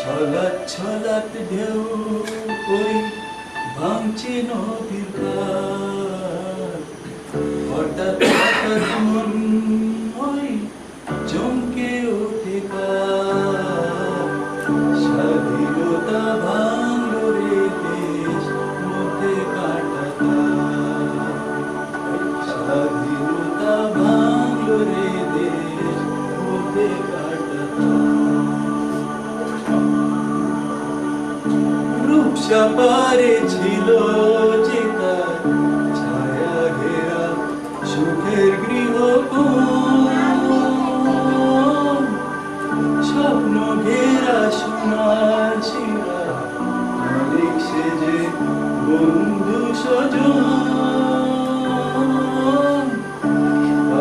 ছলাৎ ছলাৎ ঢেউ ওই ভাঙছে নদীর ঘাট, হঠাৎ হঠাৎ মন হয় চমকে ওঠে কার। স্বাধীনতা ভাঙলো রে দেশ মধ্যে কাটা তার। স্বাধীনতা ভাঙলো রে দেশ মধ্যে কাটা তার। রূপসাপারে ছিল যে তার ছায়া ঘেরা সুখের গৃহ, স্বপ্ন ঘেরা সোনার শিরা মালিক সেজে বন্ধু স্বজন।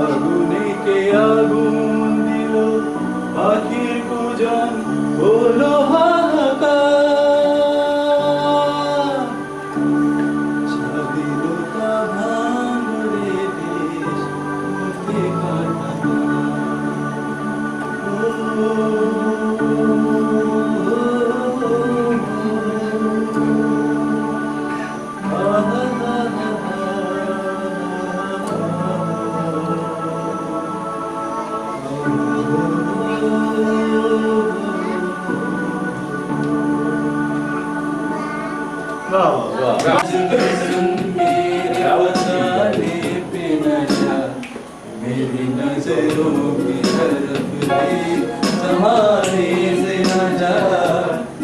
আগুনে কে আগুন দিল, পাখির পূজন হলো হাহাকার। স্বাধীনতা ভাঙলো রে দেশ মধ্যে কাটা मेरी नजरों की तरफ देख, ज़माने से न जा,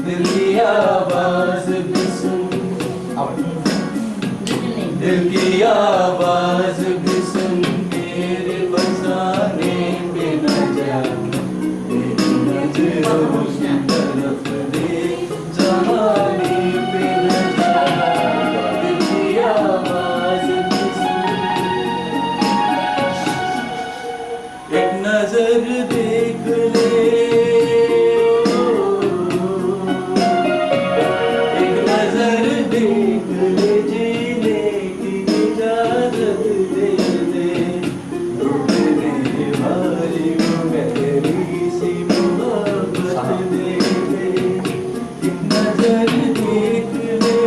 दिल की आवाज़ भी सुन, दिल की आवाज़ भी सुन, मेरे फसाने पे न जा, मेरी नजरों की तरफ देख, ज़माने पे न जा, दिल की आवाज़ भी सुन। एक नजर देख ले, एक नजर देख ले, जीने की इजाजत दे दे, लुटने वाली वो गहरी सी मोहब्बत दे दे। एक नजर देख ले,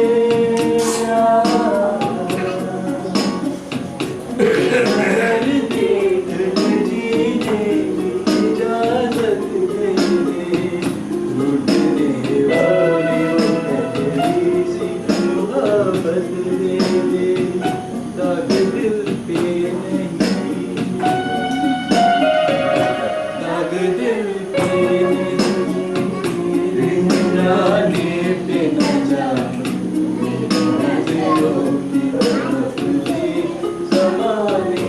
एक नजर देख ले, जीने की इजाजत दे दे, लुटने वाली वो गहरी सी मोहब्बत दे दे। दाग दिल पे नहीं, दाग दिल पे नहीं, जाने पे न जा, मेरी नजरों की तरफ देख, ज़माने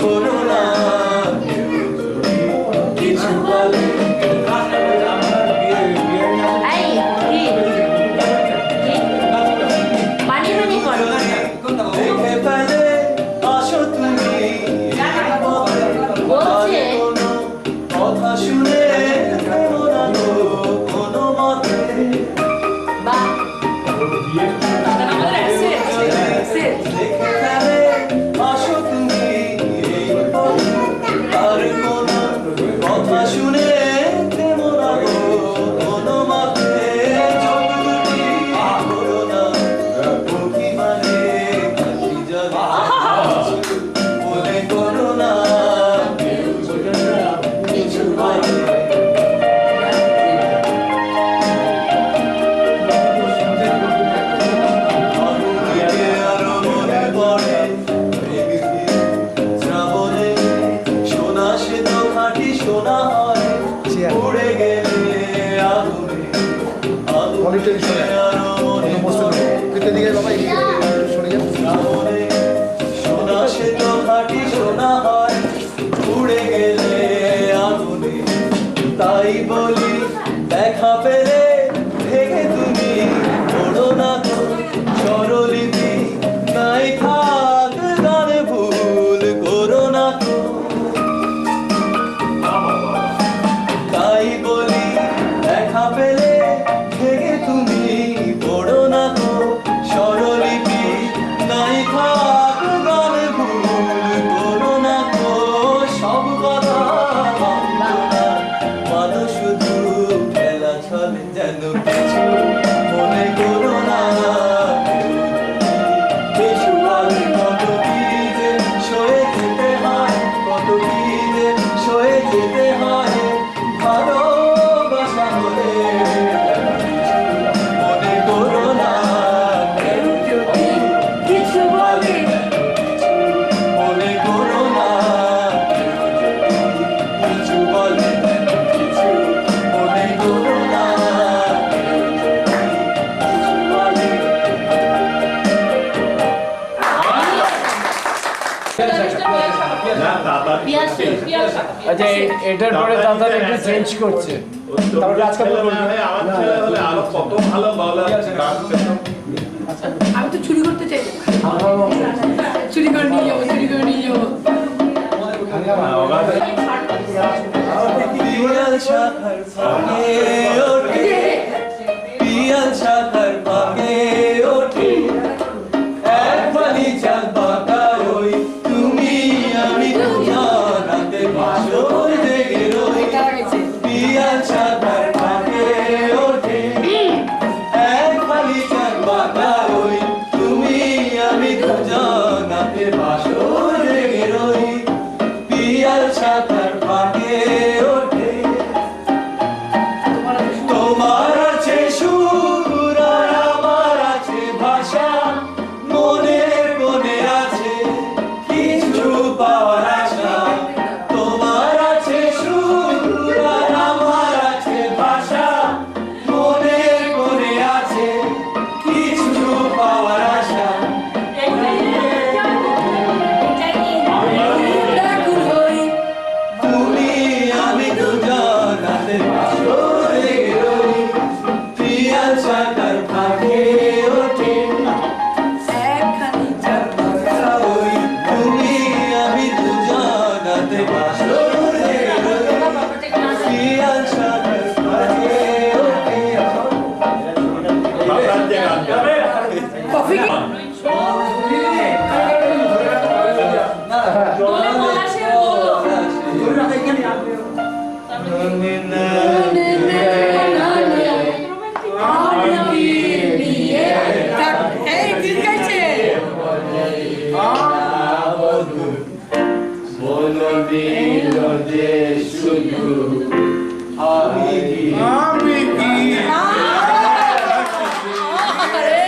করুণা কিছু বলে সোনা সে তো খাঁটি সোনা হয় উড়ে গেলে আগুনে তাই বলি দেখা পেলে ভেঙে তুমি ওড়ো না তো স্বরলিপি নাই থাক গানে ভুল করো না তো তাই বলি দেখা পেলে ভেঙে তুমি ওড়ো না তো স্বরলিপি নাই থাক গানে ভুল করো না তো সব কথা মানো শুধু খেলা চলে যেন কিছু মনে করো না কিছু বলে কত কি যে সয়ে যেতে হয় কত কি যে সয়ে যেতে হয় ভালোবাসা হলে মনে করো না কেউ যদি কিছু বলে মনে করো না কেউ যদি কিছু বলে কিছু মনে করো না কেউ যদি কিছু বলে আচ্ছা এটার পরে দাদা একটু চেঞ্জ করছে তারপরে আজকে আমার ছেলে হলে আরো কত ভালো বলার আমি তো চুরি করতে চাই চুরি করে নিয়ে যাবো চুরি করে নিয়ে যাবো পিয়াল শাখার ফাঁকে ওঠে পিয়াল শাখার ফাঁকে ওঠে এক ফালি চাল পাকা ওই তুমি আমি দুজনাতে বাসর জেগে রই পিয়াল শাখার ফাঁকে ওঠে এক ফালি চাল পাকা ওই তুমি আমি দুজনাতে বাসর জেগে রই পিয়াল শাখার ফাঁকে ওঠে তোমার আছে সুর আর আমার আছে ভাষা মনের কোণে আছে কিছু পাওয়ার আশা তোমার আছে সুর আর আমার আছে ভাষা মনের কোণে আছে কিছু পাওয়ার আশা তুমি আমি দুজনাতে বাসর জেগে রই পিয়াল শাখার ফাঁকে ওঠে একখানি চাল পাকা ওই তুমি আমি দুজনাতে বাসর জেগে রই পিয়াল শাখার ফাঁকে ওঠে কফি কি এই দিন গাইছে বলো দিল যে শুধু আমি কি আরে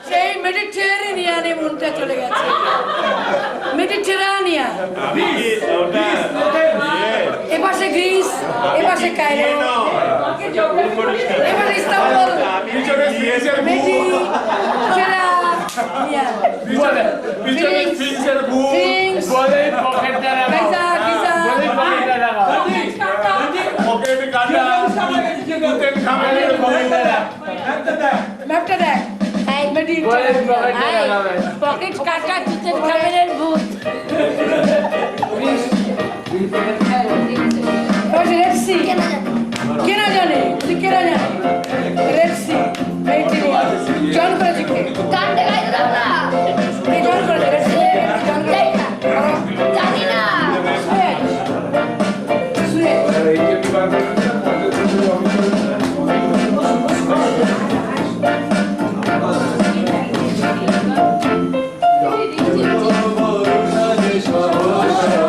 সেই মেডিটেরিয়ানে মনটা চলে গেছে মেডিটেরানিয়ান এপাশে গ্রিস এপাশে কায়রো এপাশে ইস্তাম্বুল ম্যাপটা দেখ পকেট কাটা চিকেন খাবারের ভূত রেড সি কেনা জানে তুই কেনা জানে রেড সি জন করে শিখে গানটা গাইতে দাও না এই জন করে রেড সি জন করে জানি না সহসা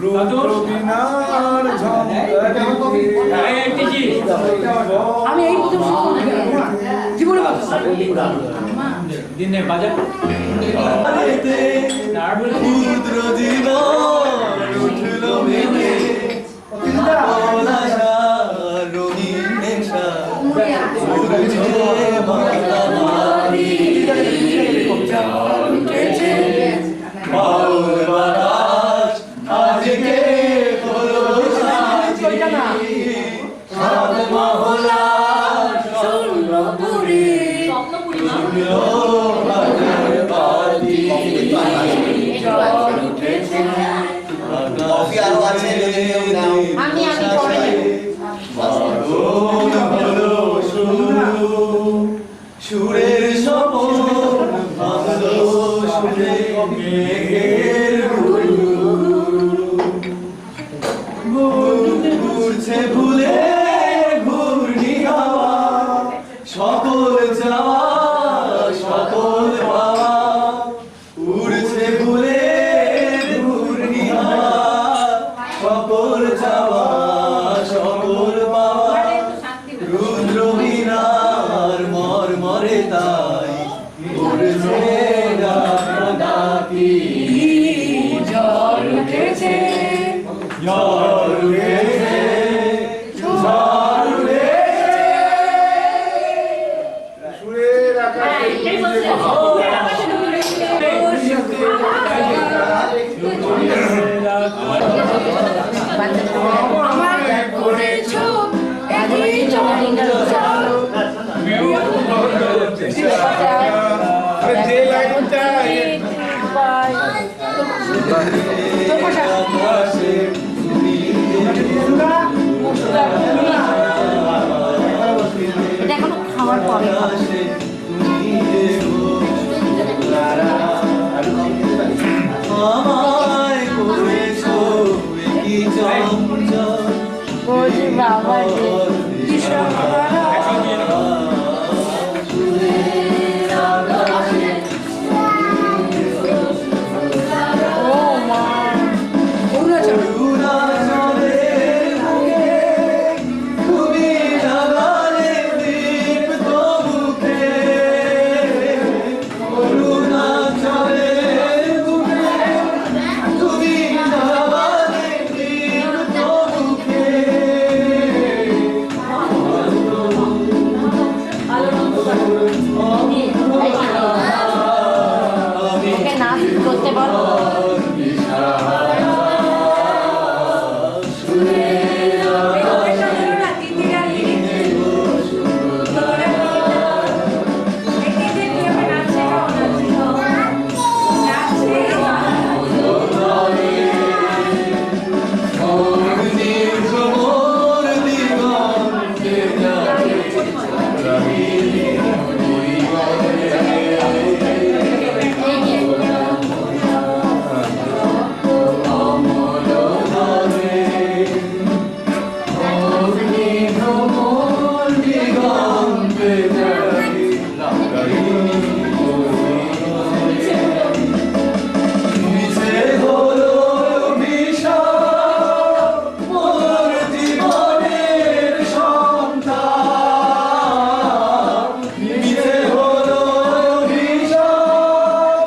রুদ্রবীণার আমি এই প্রথম জীবনে দিনে বাজার ক্ষুদ্র জীবন উঠল মেঘে পলাশা রঙিন নেশা সূর্যে মাতামারি বাউল বাতাস আজকে হলো সাথী সাত মহলা স্বর্ণপুরী কফি আরো আছে আমি পরে সুরের সপন ভাঙলো সুরে মেঘের ঘুরছে ভুলে ঘূর্ণি হাওয়া সকল যাওয়া সকল পাওয়া উড়ছে ভুলে ঘূর্ণি হাওয়া সকল যাওয়া সকল পাওয়া রুদ্রবীণার মর্মরে তাই উড়ছে ডাকি ঝড় উঠেছে ঝড় উঠেছে ঝড় উঠেছে সুরের আকাশে আমার করেছ একই যে লাইনটা আকাশে এটা এখনো খাওয়ার পরে আকাশে তুমি আমায় করেছো কি চঞ্চল বাবা অরুণাচল অরুণাচলের বুকে তুমি লাগালে দীপ্ত মুখে অরুণাচলের বুকে তুমি লাগালে দীপ্ত মুখে ওকে নাচ করতে বলো নির্ভর দিগন্তে মিছে হলো অভিশাপ মোর জীবনের সন্তান মিছে হলো অভিশাপ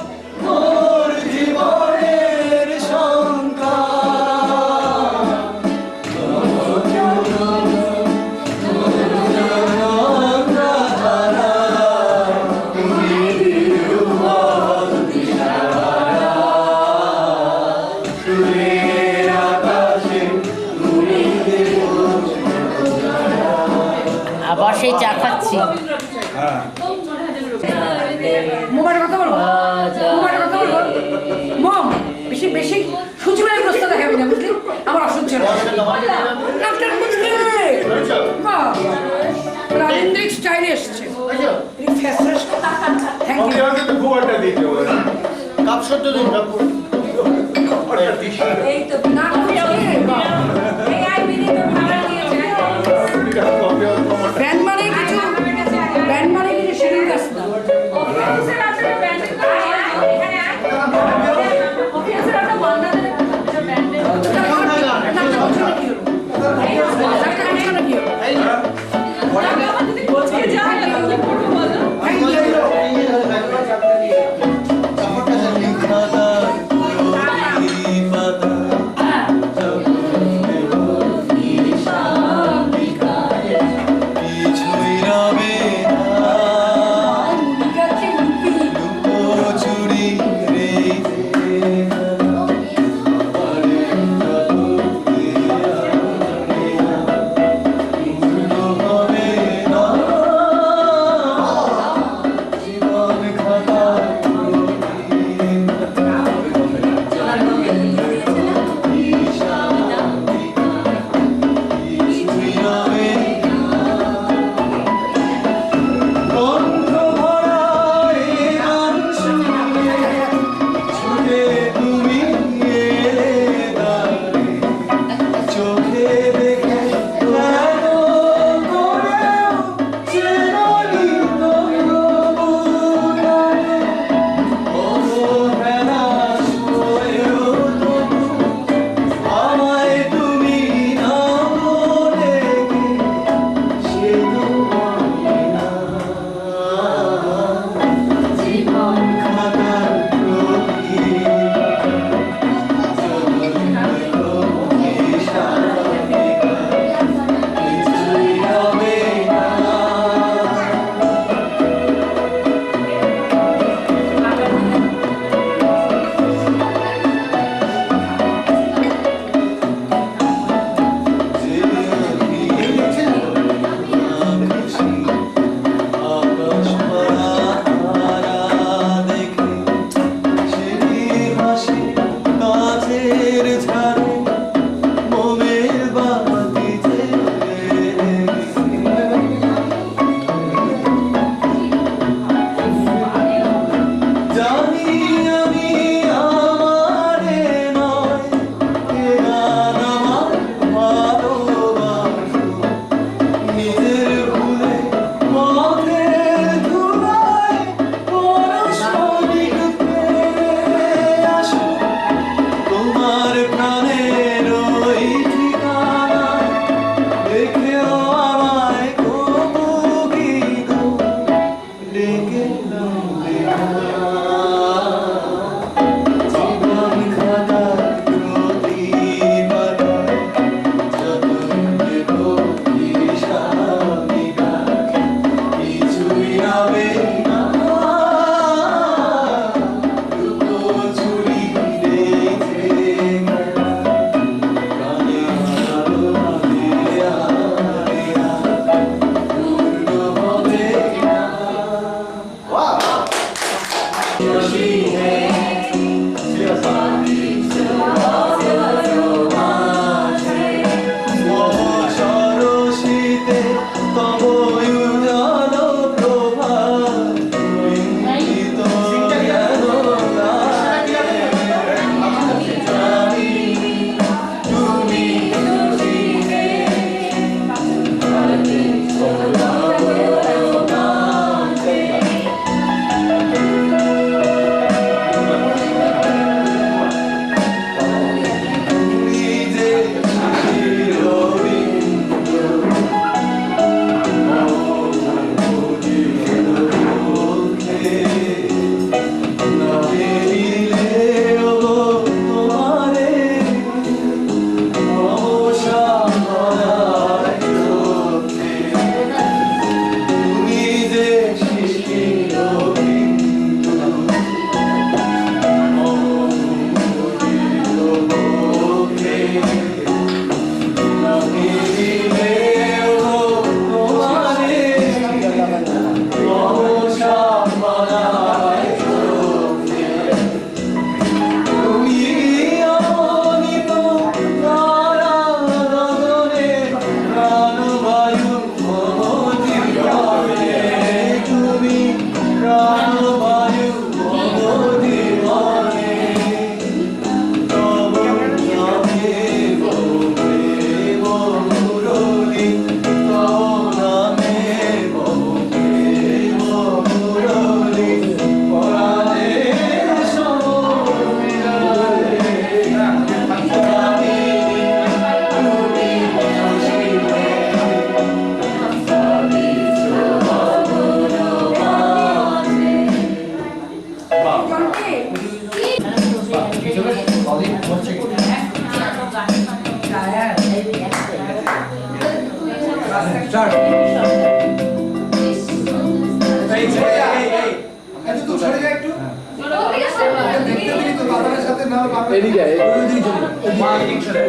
মোর জীবনের সন্তান আবার সেই চা খাচ্ছি মোবাইলের কথা বলবো মোবাইলের কথা বলবো মম বেশি বেশি সুচিবের প্রশ্ন দেখাবি না বুঝলি আমার অসহ্য ডাক্তার বুঝলি রাজেন্দ্রিক স্টাইলে এসছে থ্যাংক ইউ খুব একটা দিতে কাপ সত্য দিন এই তো না এই আই মিনি তো ভালো দিয়েছে ব্র্যান্ড মানে কিছু ব্র্যান্ড মানে কিছু শিডিউল আছে না অফিসের আছে ব্র্যান্ড এখানে আয় অফিসের একটা বন্ধ করে ব্র্যান্ড এই একটু সরে যা একটু দেখতে দিলি তো বাবারের সাথে না বাবা এদিকে মা ঠিক সরে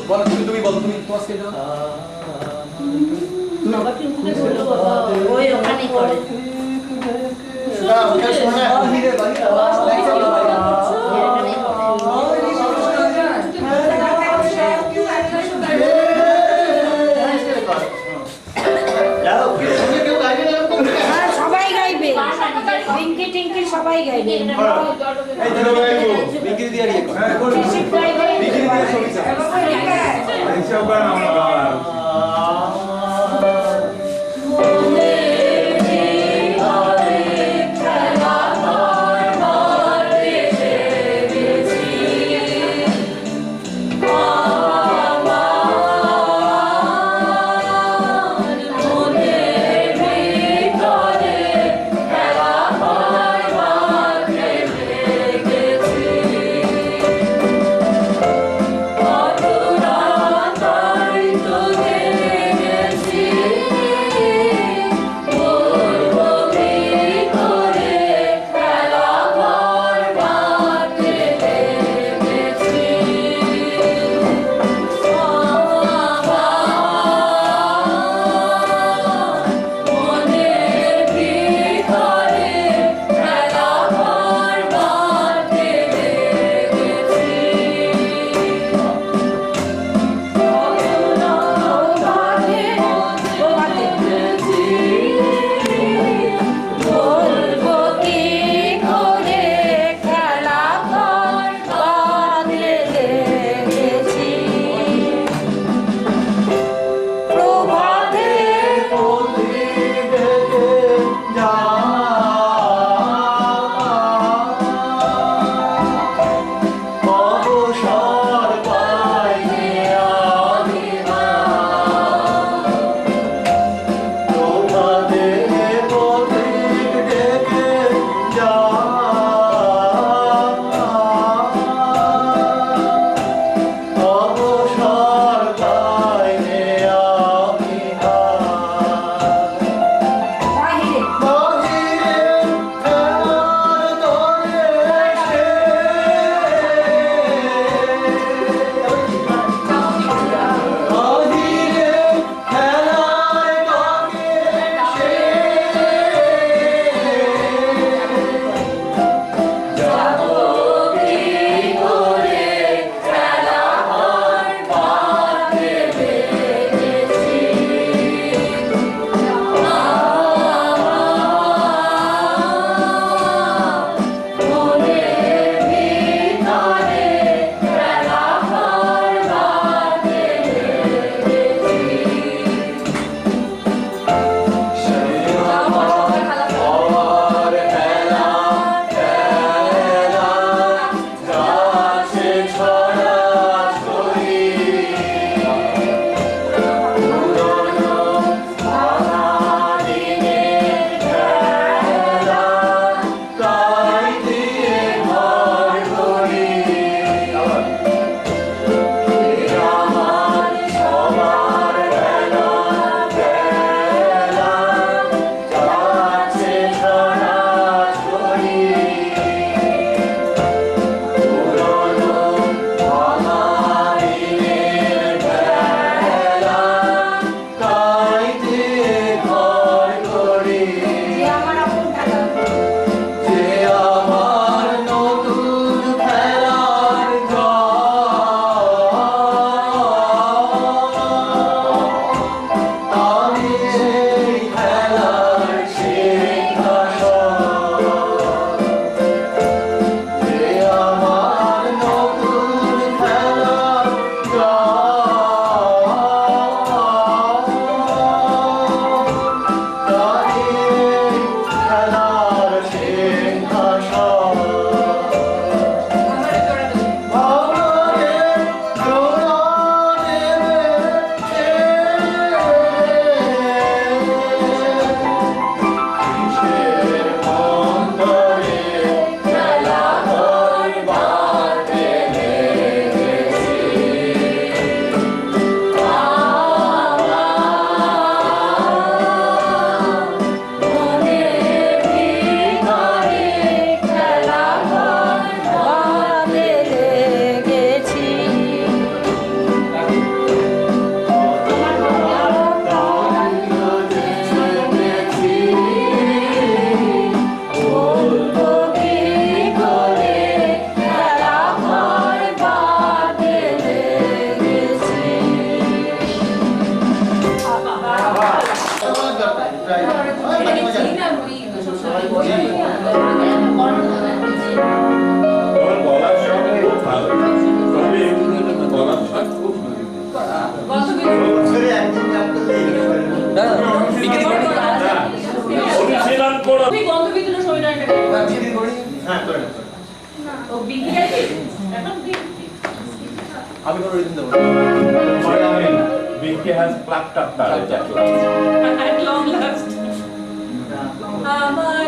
বলো তুমি বলো তুমি তোমার স্কেল বাবাকে মুখে বললো বাবা ওই ওখানেই করে সবাই গাইবে টিঙ্কি টিঙ্কি সবাই গাইবে বিক্রি দিয়ে ইয়ে কর শিশির গাইবে বিক্রি দিয়ে ছবি চাই এইসব গান আমরা গাওয়া তোকে তুই গন্ধ বিদ্যুৎ শরীরে হ্যাঁ, বিক্রি করি। হ্যাঁ করে নাও, করে নাও। ও বিক্রি আছে এখন বিক্রি আমি কোনো রিজন দেবো Vicky has clapped up marriage at last. Long last আমার